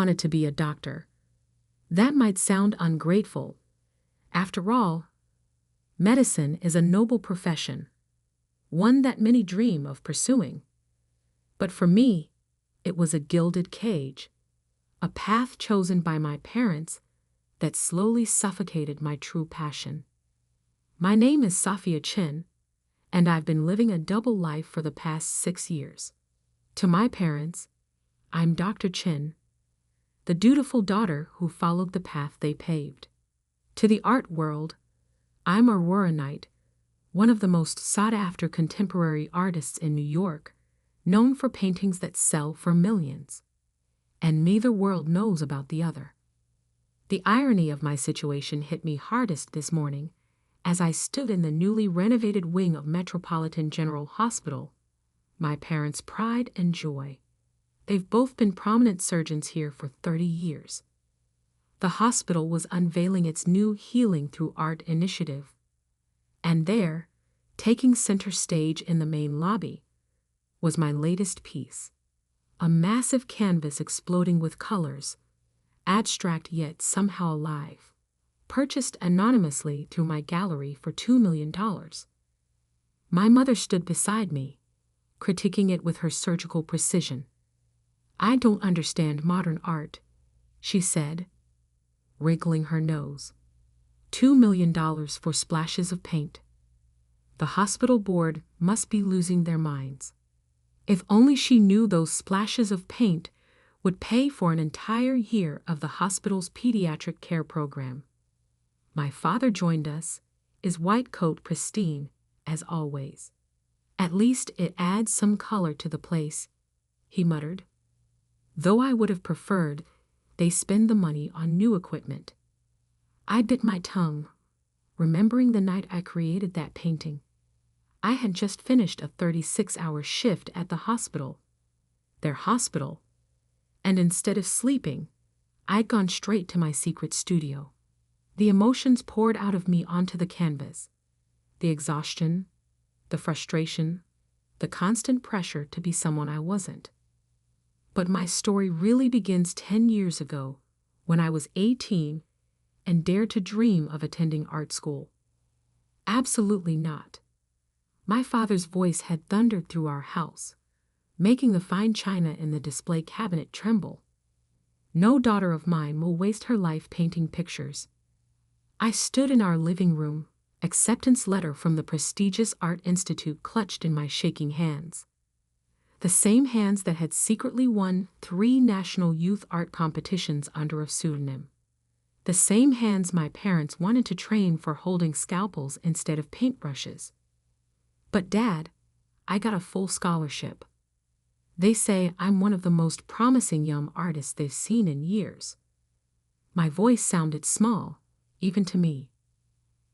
wanted to be a doctor. That might sound ungrateful. After all, medicine is a noble profession, one that many dream of pursuing. But for me, it was a gilded cage, a path chosen by my parents that slowly suffocated my true passion. My name is Sophia Chin, and I've been living a double life for the past 6 years. To my parents, I'm Dr. Chin, the dutiful daughter who followed the path they paved. To the art world, I'm Aurora Knight, one of the most sought-after contemporary artists in New York, known for paintings that sell for millions. And neither world knows about the other. The irony of my situation hit me hardest this morning as I stood in the newly renovated wing of Metropolitan General Hospital, my parents' pride and joy. They've both been prominent surgeons here for 30 years. The hospital was unveiling its new Healing Through Art initiative. And there, taking center stage in the main lobby, was my latest piece. A massive canvas exploding with colors, abstract yet somehow alive, purchased anonymously through my gallery for $2 million. My mother stood beside me, critiquing it with her surgical precision. "I don't understand modern art," she said, wrinkling her nose. $2 million for splashes of paint. The hospital board must be losing their minds. If only she knew those splashes of paint would pay for an entire year of the hospital's pediatric care program. My father joined us, his white coat pristine, as always. "At least it adds some color to the place," he muttered. "Though I would have preferred they spend the money on new equipment." I bit my tongue, remembering the night I created that painting. I had just finished a 36-hour shift at the hospital, their hospital, and instead of sleeping, I'd gone straight to my secret studio. The emotions poured out of me onto the canvas. The exhaustion, the frustration, the constant pressure to be someone I wasn't. But my story really begins 10 years ago, when I was 18 and dared to dream of attending art school. Absolutely not. My father's voice had thundered through our house, making the fine china in the display cabinet tremble. "No daughter of mine will waste her life painting pictures." I stood in our living room, acceptance letter from the prestigious Art Institute clutched in my shaking hands. The same hands that had secretly won 3 national youth art competitions under a pseudonym. The same hands my parents wanted to train for holding scalpels instead of paintbrushes. "But Dad, I got a full scholarship. They say I'm one of the most promising young artists they've seen in years." My voice sounded small, even to me.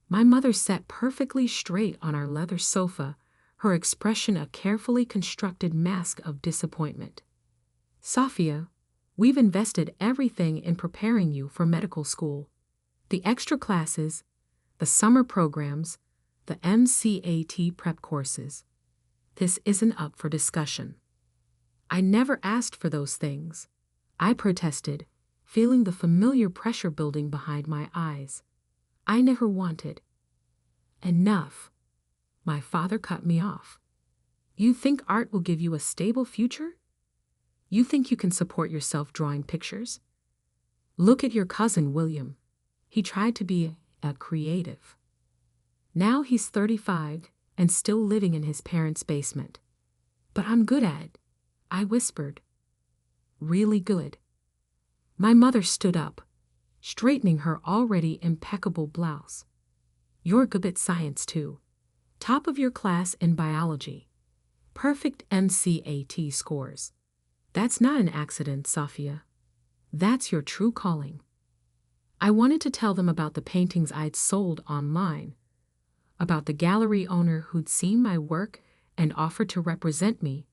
My mother sat perfectly straight on our leather sofa, her expression a carefully constructed mask of disappointment. "Sophia, we've invested everything in preparing you for medical school. The extra classes, the summer programs, the MCAT prep courses. This isn't up for discussion." I never asked for those things. I protested, feeling the familiar pressure building behind my eyes. I never wanted. "Enough." My father cut me off. "You think art will give you a stable future? You think you can support yourself drawing pictures? Look at your cousin William. He tried to be a creative. Now he's 35 and still living in his parents' basement." "But I'm good at it," I whispered. "Really good." My mother stood up, straightening her already impeccable blouse. "You're good at science too. Top of your class in biology. Perfect MCAT scores. That's not an accident, Sophia. That's your true calling." I wanted to tell them about the paintings I'd sold online, about the gallery owner who'd seen my work and offered to represent me,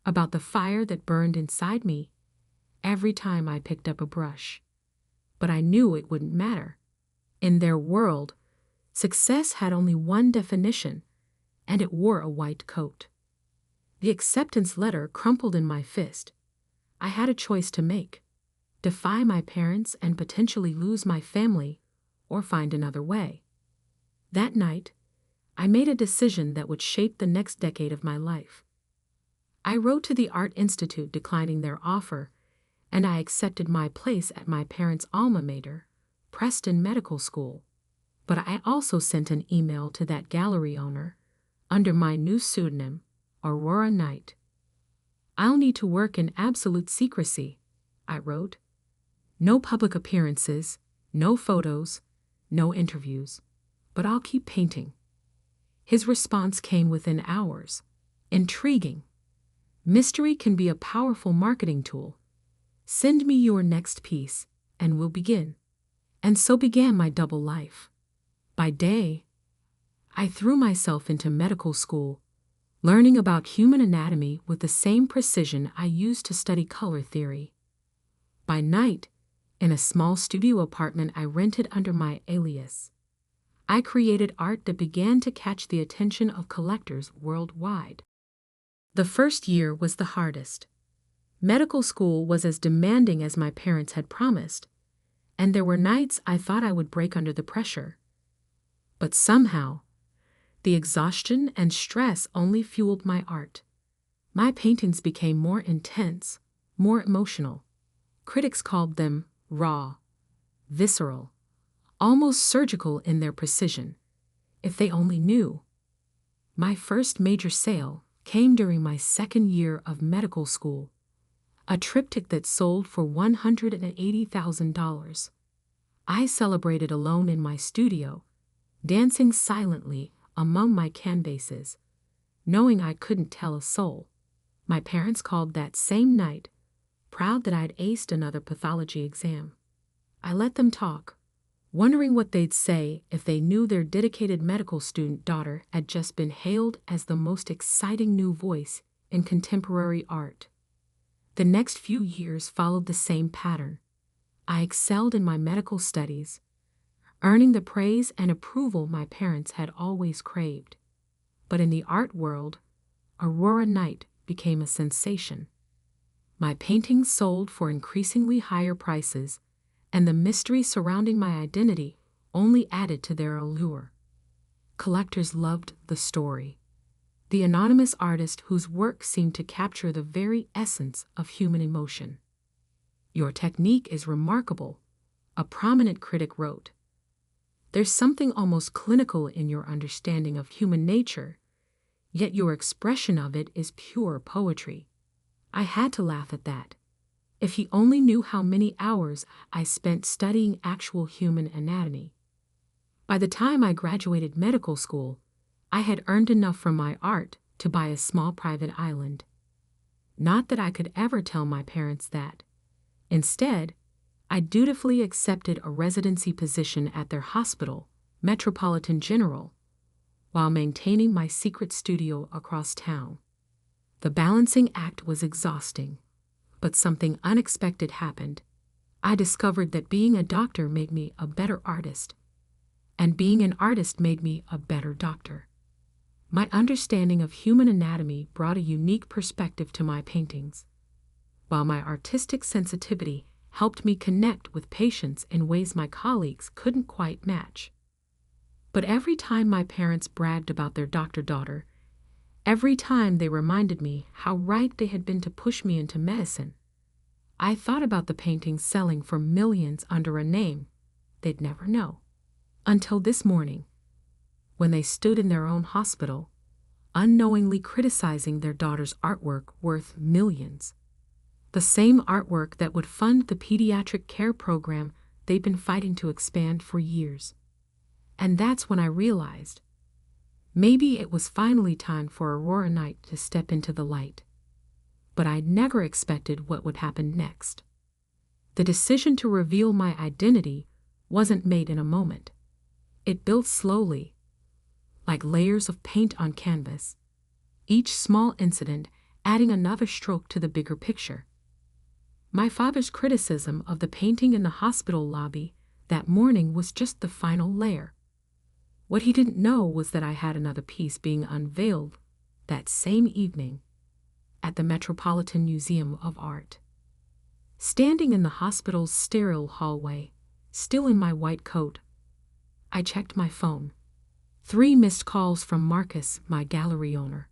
about the fire that burned inside me every time I picked up a brush. But I knew it wouldn't matter. In their world, success had only one definition, and it wore a white coat. The acceptance letter crumpled in my fist. I had a choice to make. defy my parents, and potentially lose my family or find another way. That night, I made a decision that would shape the next decade of my life. I wrote to the Art Institute declining their offer, and I accepted my place at my parents' alma mater, Preston Medical School. But I also sent an email to that gallery owner under my new pseudonym, Aurora Knight. "I'll need to work in absolute secrecy," I wrote. "No public appearances, no photos, no interviews, but I'll keep painting." His response came within hours. "Intriguing. Mystery can be a powerful marketing tool. Send me your next piece, and we'll begin." And so began my double life. By day, I threw myself into medical school, learning about human anatomy with the same precision I used to study color theory. By night, in a small studio apartment I rented under my alias, I created art that began to catch the attention of collectors worldwide. The first year was the hardest. Medical school was as demanding as my parents had promised, and there were nights I thought I would break under the pressure. But somehow, the exhaustion and stress only fueled my art. My paintings became more intense, more emotional. Critics called them raw, visceral, almost surgical in their precision. If they only knew. My first major sale came during my second year of medical school, a triptych that sold for $180,000. I celebrated alone in my studio, dancing silently among my canvases, knowing I couldn't tell a soul. My parents called that same night, proud that I'd aced another pathology exam. I let them talk, wondering what they'd say if they knew their dedicated medical student daughter had just been hailed as the most exciting new voice in contemporary art. The next few years followed the same pattern. I excelled in my medical studies, earning the praise and approval my parents had always craved. But in the art world, Aurora Knight became a sensation. My paintings sold for increasingly higher prices, and the mystery surrounding my identity only added to their allure. Collectors loved the story. The anonymous artist whose work seemed to capture the very essence of human emotion. "Your technique is remarkable," a prominent critic wrote. "There's something almost clinical in your understanding of human nature, yet your expression of it is pure poetry." I had to laugh at that. If he only knew how many hours I spent studying actual human anatomy. By the time I graduated medical school, I had earned enough from my art to buy a small private island. Not that I could ever tell my parents that. Instead, I dutifully accepted a residency position at their hospital, Metropolitan General, while maintaining my secret studio across town. The balancing act was exhausting, but something unexpected happened. I discovered that being a doctor made me a better artist, and being an artist made me a better doctor. My understanding of human anatomy brought a unique perspective to my paintings, while my artistic sensitivity helped me connect with patients in ways my colleagues couldn't quite match. But every time my parents bragged about their doctor daughter, every time they reminded me how right they had been to push me into medicine, I thought about the paintings selling for millions under a name they'd never know. Until this morning, when they stood in their own hospital, unknowingly criticizing their daughter's artwork worth millions. The same artwork that would fund the pediatric care program they've been fighting to expand for years. And that's when I realized, maybe it was finally time for Aurora Knight to step into the light. But I'd never expected what would happen next. The decision to reveal my identity wasn't made in a moment. It built slowly, like layers of paint on canvas, each small incident adding another stroke to the bigger picture. My father's criticism of the painting in the hospital lobby that morning was just the final layer. What he didn't know was that I had another piece being unveiled that same evening at the Metropolitan Museum of Art. Standing in the hospital's sterile hallway, still in my white coat, I checked my phone. 3 missed calls from Marcus, my gallery owner.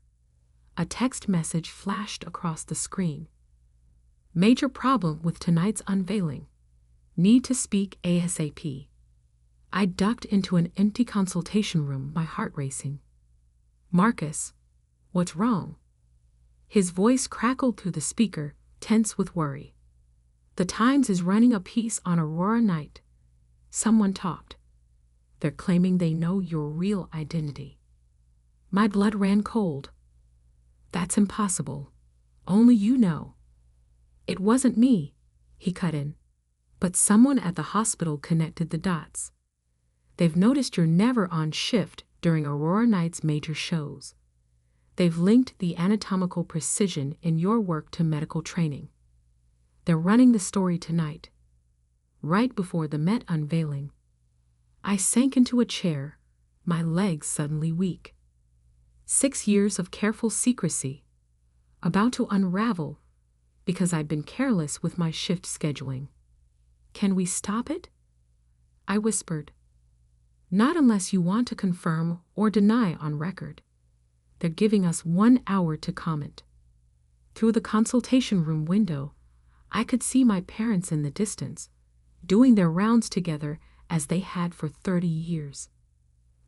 A text message flashed across the screen. Major problem with tonight's unveiling. Need to speak ASAP. I ducked into an empty consultation room, my heart racing. Marcus, what's wrong? His voice crackled through the speaker, tense with worry. The Times is running a piece on Aurora Night. Someone talked. They're claiming they know your real identity. My blood ran cold. That's impossible. Only you know. It wasn't me, he cut in. But someone at the hospital connected the dots. They've noticed you're never on shift during Aurora Night's major shows. They've linked the anatomical precision in your work to medical training. They're running the story tonight. Right before the Met unveiling. I sank into a chair, my legs suddenly weak. 6 years of careful secrecy, about to unravel because I'd been careless with my shift scheduling. Can we stop it? I whispered. Not unless you want to confirm or deny on record. They're giving us 1 hour to comment. Through the consultation room window, I could see my parents in the distance, doing their rounds together as they had for 30 years.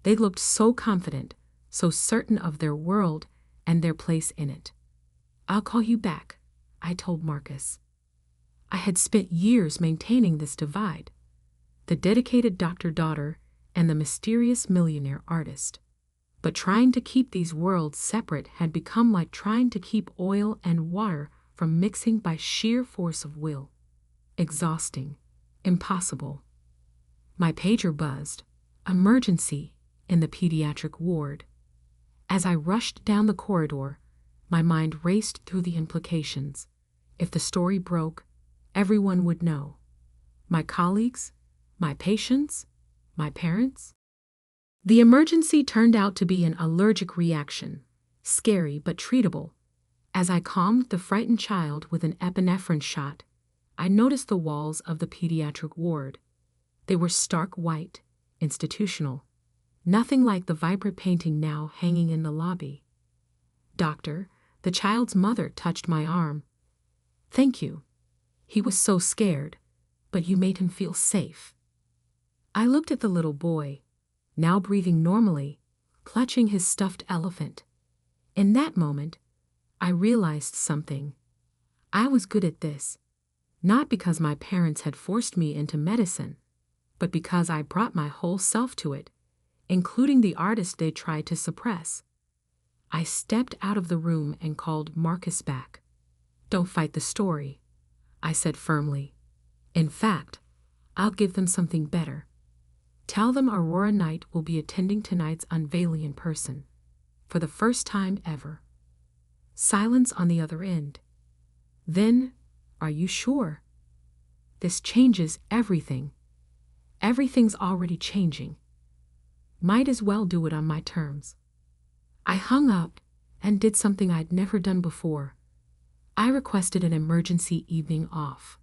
They looked so confident, so certain of their world and their place in it. I'll call you back, I told Marcus. I had spent years maintaining this divide, the dedicated doctor-daughter and the mysterious millionaire artist. But trying to keep these worlds separate had become like trying to keep oil and water from mixing by sheer force of will. Exhausting, impossible. My pager buzzed. Emergency in the pediatric ward. As I rushed down the corridor, my mind raced through the implications. If the story broke, everyone would know. My colleagues, my patients, my parents. The emergency turned out to be an allergic reaction, scary but treatable. As I calmed the frightened child with an epinephrine shot, I noticed the walls of the pediatric ward. They were stark white, institutional, nothing like the vibrant painting now hanging in the lobby. Doctor, the child's mother touched my arm. Thank you. He was so scared, but you made him feel safe. I looked at the little boy, now breathing normally, clutching his stuffed elephant. In that moment, I realized something. I was good at this, not because my parents had forced me into medicine, but because I brought my whole self to it, including the artist they tried to suppress. I stepped out of the room and called Marcus back. Don't fight the story, I said firmly. In fact, I'll give them something better. Tell them Aurora Night will be attending tonight's unveiling in person, for the first time ever. Silence on the other end. Then, are you sure? This changes everything. Everything's already changing. Might as well do it on my terms. I hung up and did something I'd never done before. I requested an emergency evening off.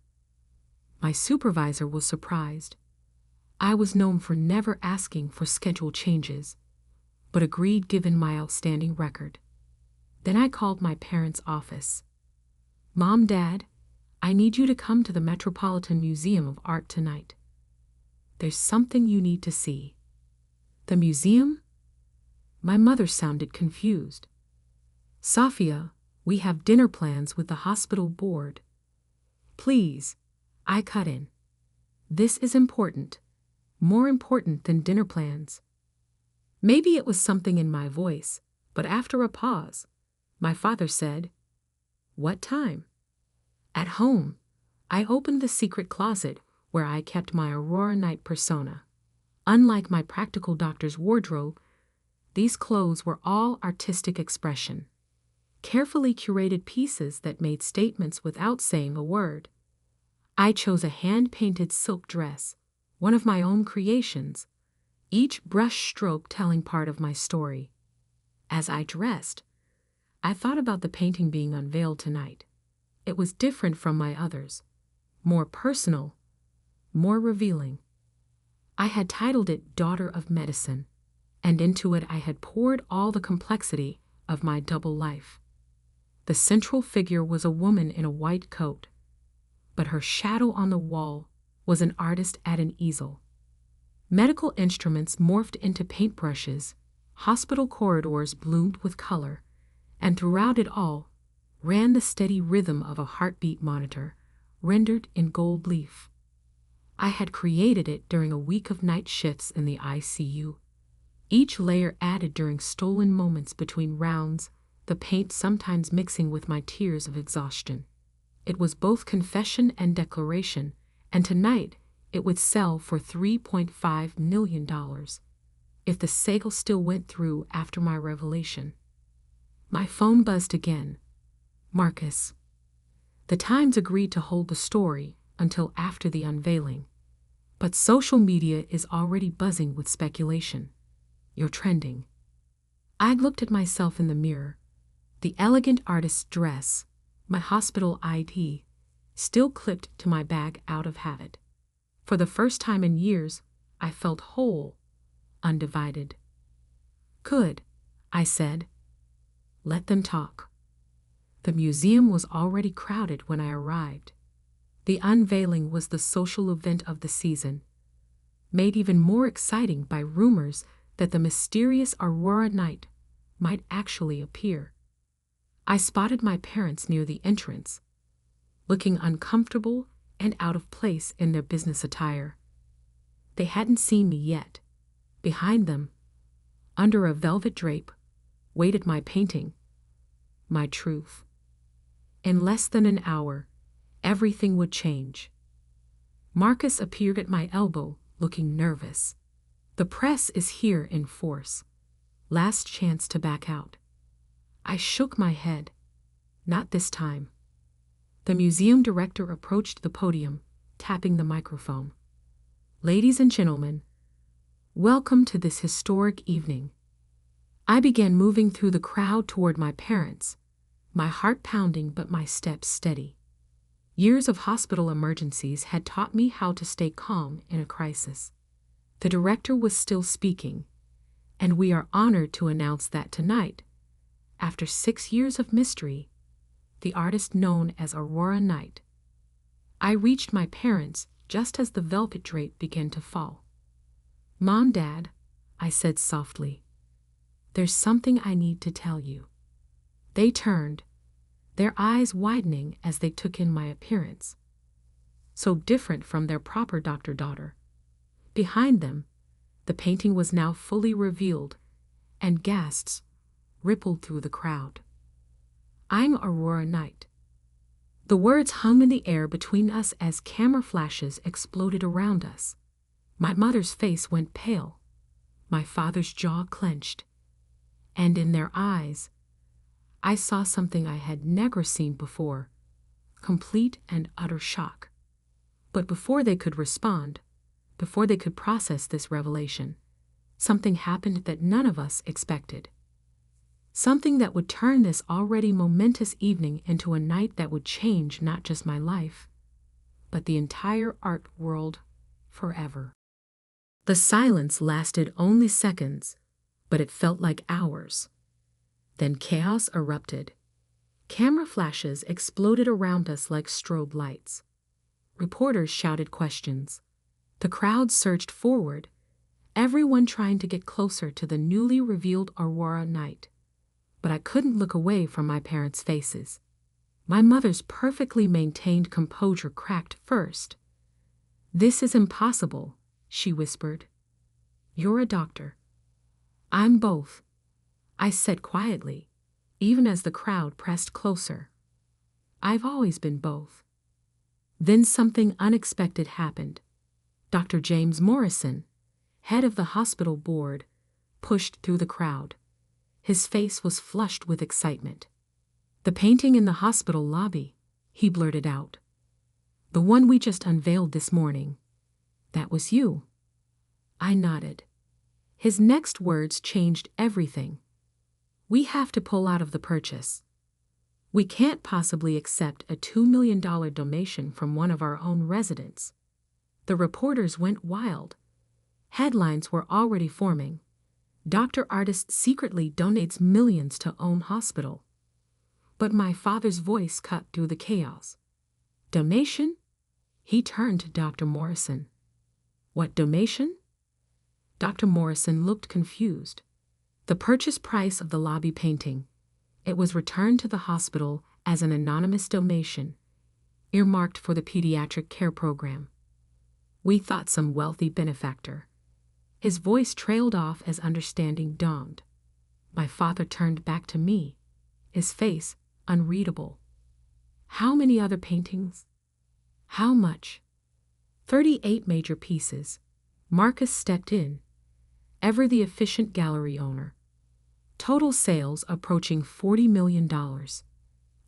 My supervisor was surprised. I was known for never asking for schedule changes, but agreed given my outstanding record. Then I called my parents' office. Mom, Dad, I need you to come to the Metropolitan Museum of Art tonight. There's something you need to see. The museum? My mother sounded confused. Safia, we have dinner plans with the hospital board. Please, I cut in. This is important, more important than dinner plans. Maybe it was something in my voice, but after a pause, my father said, What time? At home, I opened the secret closet where I kept my Aurora Night persona. Unlike my practical doctor's wardrobe, these clothes were all artistic expression, carefully curated pieces that made statements without saying a word. I chose a hand-painted silk dress, one of my own creations, each brush stroke telling part of my story. As I dressed, I thought about the painting being unveiled tonight. It was different from my others. more personal, more revealing. I had titled it Daughter of Medicine, and into it I had poured all the complexity of my double life. The central figure was a woman in a white coat, but her shadow on the wall was an artist at an easel. Medical instruments morphed into paintbrushes, hospital corridors bloomed with color, and throughout it all ran the steady rhythm of a heartbeat monitor, rendered in gold leaf. I had created it during a week of night shifts in the ICU, each layer added during stolen moments between rounds, the paint sometimes mixing with my tears of exhaustion. It was both confession and declaration, and tonight it would sell for $3.5 million if the sale still went through after my revelation. My phone buzzed again. Marcus. The Times agreed to hold the story until after the unveiling, but social media is already buzzing with speculation. You're trending. I looked at myself in the mirror. The elegant artist's dress, my hospital ID, still clipped to my bag out of habit. For the first time in years, I felt whole, undivided. Good, I said. Let them talk. The museum was already crowded when I arrived. The unveiling was the social event of the season, made even more exciting by rumors that the mysterious Aurora Knight might actually appear. I spotted my parents near the entrance, looking uncomfortable and out of place in their business attire. They hadn't seen me yet. Behind them, under a velvet drape, waited my painting, my truth. In less than an hour, everything would change. Marcus appeared at my elbow, looking nervous. The press is here in force. Last chance to back out. I shook my head. Not this time. The museum director approached the podium, tapping the microphone. Ladies and gentlemen, welcome to this historic evening. I began moving through the crowd toward my parents, my heart pounding but my steps steady. Years of hospital emergencies had taught me how to stay calm in a crisis. The director was still speaking, and we are honored to announce that tonight, after 6 years of mystery, the artist known as Aurora Knight. I reached my parents just as the velvet drape began to fall. Mom, Dad, I said softly, there's something I need to tell you. They turned, their eyes widening as they took in my appearance. So different from their proper doctor-daughter. Behind them, the painting was now fully revealed, and gasps rippled through the crowd. I'm Aurora Knight. The words hung in the air between us as camera flashes exploded around us. My mother's face went pale, my father's jaw clenched, and in their eyes, I saw something I had never seen before, complete and utter shock. But before they could respond, before they could process this revelation, something happened that none of us expected. Something that would turn this already momentous evening into a night that would change not just my life, but the entire art world forever. The silence lasted only seconds, but it felt like hours. Then chaos erupted. Camera flashes exploded around us like strobe lights. Reporters shouted questions. The crowd surged forward, everyone trying to get closer to the newly revealed Aurora Knight. But I couldn't look away from my parents' faces. My mother's perfectly maintained composure cracked first. This is impossible, she whispered. You're a doctor. I'm both, I said quietly, even as the crowd pressed closer. I've always been both. Then something unexpected happened. Dr. James Morrison, head of the hospital board, pushed through the crowd. His face was flushed with excitement. The painting in the hospital lobby, he blurted out. The one we just unveiled this morning. That was you. I nodded. His next words changed everything. We have to pull out of the purchase. We can't possibly accept a $2 million donation from one of our own residents. The reporters went wild. Headlines were already forming. Dr. Artist secretly donates millions to own hospital. But my father's voice cut through the chaos. Donation? He turned to Dr. Morrison. What donation? Dr. Morrison looked confused. The purchase price of the lobby painting. It was returned to the hospital as an anonymous donation, earmarked for the pediatric care program. We thought some wealthy benefactor. His voice trailed off as understanding dawned. My father turned back to me, his face unreadable. How many other paintings? How much? 38 major pieces. Marcus stepped in, ever the efficient gallery owner. Total sales approaching $40 million.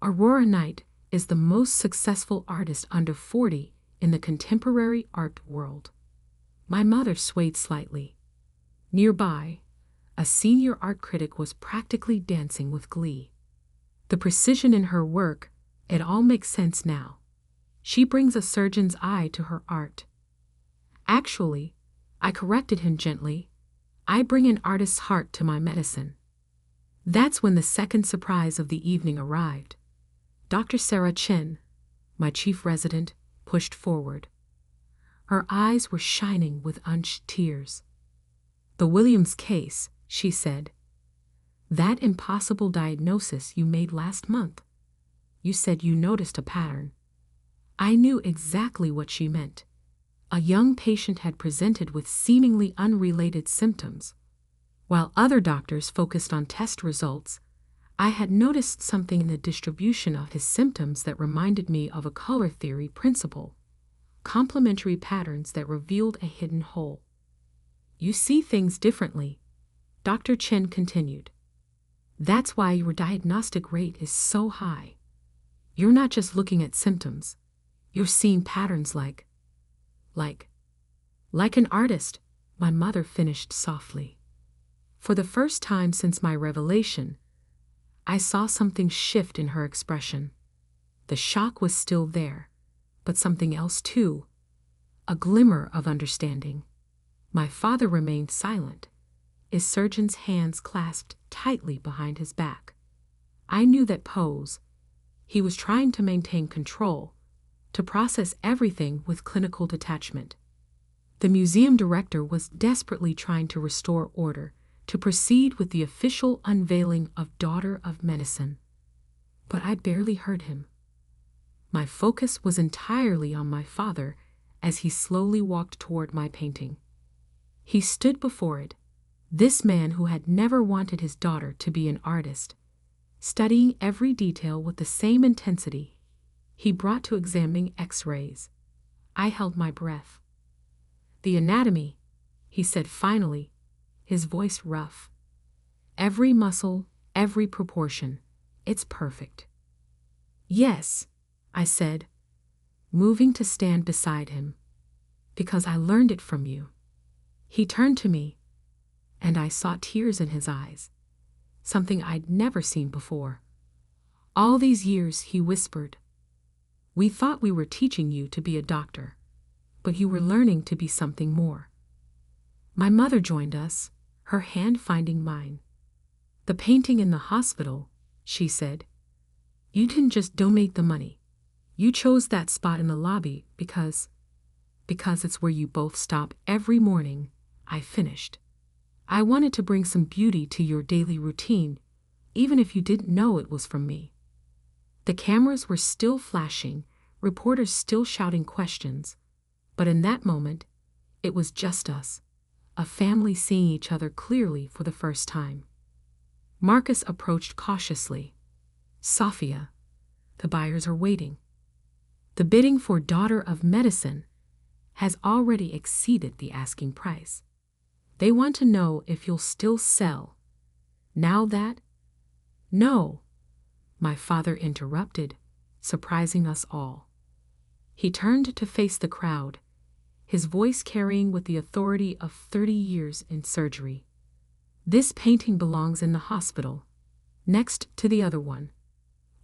Aurora Knight is the most successful artist under 40 in the contemporary art world. My mother swayed slightly. Nearby, a senior art critic was practically dancing with glee. The precision in her work, it all makes sense now. She brings a surgeon's eye to her art. Actually, I corrected him gently, I bring an artist's heart to my medicine. That's when the second surprise of the evening arrived. Dr. Sarah Chen, my chief resident, pushed forward. Her eyes were shining with unshed tears. The Williams case, she said. That impossible diagnosis you made last month. You said you noticed a pattern. I knew exactly what she meant. A young patient had presented with seemingly unrelated symptoms. While other doctors focused on test results, I had noticed something in the distribution of his symptoms that reminded me of a color theory principle, complementary patterns that revealed a hidden hole. You see things differently, Dr. Chen continued. That's why your diagnostic rate is so high. You're not just looking at symptoms, you're seeing patterns like an artist, my mother finished softly. For the first time since my revelation, I saw something shift in her expression. The shock was still there, but something else too, a glimmer of understanding. My father remained silent, his surgeon's hands clasped tightly behind his back. I knew that pose. He was trying to maintain control, to process everything with clinical detachment. The museum director was desperately trying to restore order, to proceed with the official unveiling of Daughter of Medicine. But I barely heard him. My focus was entirely on my father as he slowly walked toward my painting. He stood before it, this man who had never wanted his daughter to be an artist, studying every detail with the same intensity he brought to examining X-rays. I held my breath. The anatomy, he said finally, his voice rough. Every muscle, every proportion, it's perfect. Yes, I said, moving to stand beside him. Because I learned it from you. He turned to me, and I saw tears in his eyes, something I'd never seen before. All these years, he whispered, we thought we were teaching you to be a doctor, but you were learning to be something more. My mother joined us, her hand finding mine. The painting in the hospital, she said. You didn't just donate the money. You chose that spot in the lobby because it's where you both stop every morning. I finished. I wanted to bring some beauty to your daily routine, even if you didn't know it was from me. The cameras were still flashing, reporters still shouting questions, but in that moment, it was just us, a family seeing each other clearly for the first time. Marcus approached cautiously. Sophia, the buyers are waiting. The bidding for Daughter of Medicine has already exceeded the asking price. They want to know if you'll still sell. Now that? No, my father interrupted, surprising us all. He turned to face the crowd, his voice carrying with the authority of 30 years in surgery. This painting belongs in the hospital, next to the other one.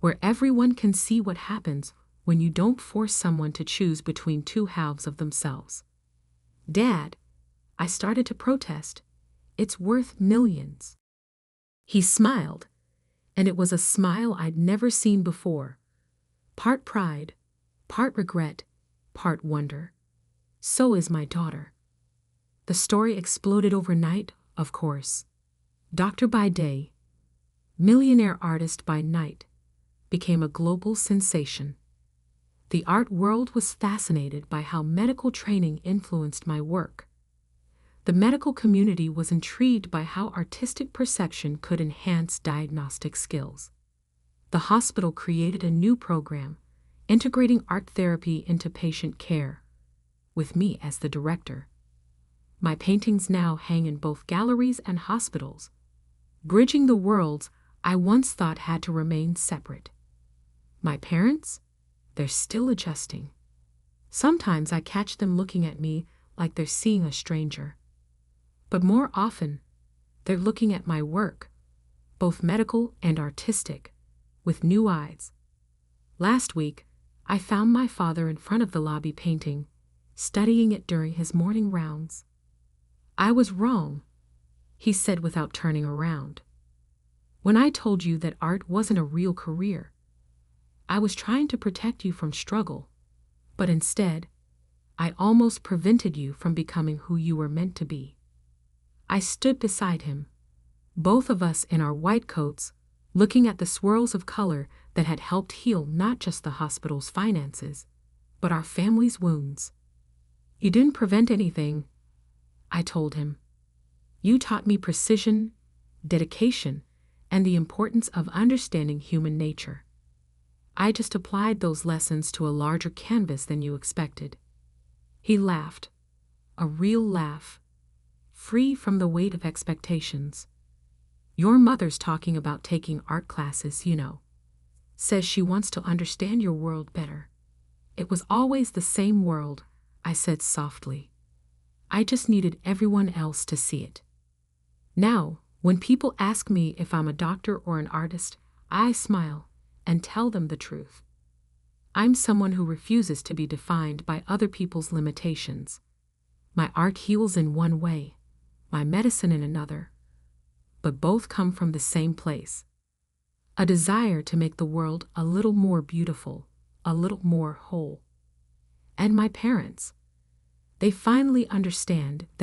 where everyone can see what happens when you don't force someone to choose between two halves of themselves. Dad, I started to protest. It's worth millions. He smiled, and it was a smile I'd never seen before. Part pride, part regret, part wonder. So is my daughter. The story exploded overnight, of course. Doctor by day, millionaire artist by night, became a global sensation. The art world was fascinated by how medical training influenced my work. The medical community was intrigued by how artistic perception could enhance diagnostic skills. The hospital created a new program, integrating art therapy into patient care, with me as the director. My paintings now hang in both galleries and hospitals, bridging the worlds I once thought had to remain separate. My parents? They're still adjusting. Sometimes I catch them looking at me like they're seeing a stranger. But more often, they're looking at my work, both medical and artistic, with new eyes. Last week, I found my father in front of the lobby painting, studying it during his morning rounds. I was wrong, he said without turning around. When I told you that art wasn't a real career, I was trying to protect you from struggle, but instead, I almost prevented you from becoming who you were meant to be. I stood beside him, both of us in our white coats, looking at the swirls of color that had helped heal not just the hospital's finances, but our family's wounds. You didn't prevent anything, I told him. You taught me precision, dedication, and the importance of understanding human nature. I just applied those lessons to a larger canvas than you expected. He laughed, a real laugh, free from the weight of expectations. Your mother's talking about taking art classes, you know. Says she wants to understand your world better. It was always the same world, I said softly. I just needed everyone else to see it. Now, when people ask me if I'm a doctor or an artist, I smile and tell them the truth. I'm someone who refuses to be defined by other people's limitations. My art heals in one way, my medicine in another, but both come from the same place. A desire to make the world a little more beautiful, a little more whole. And my parents, they finally understand that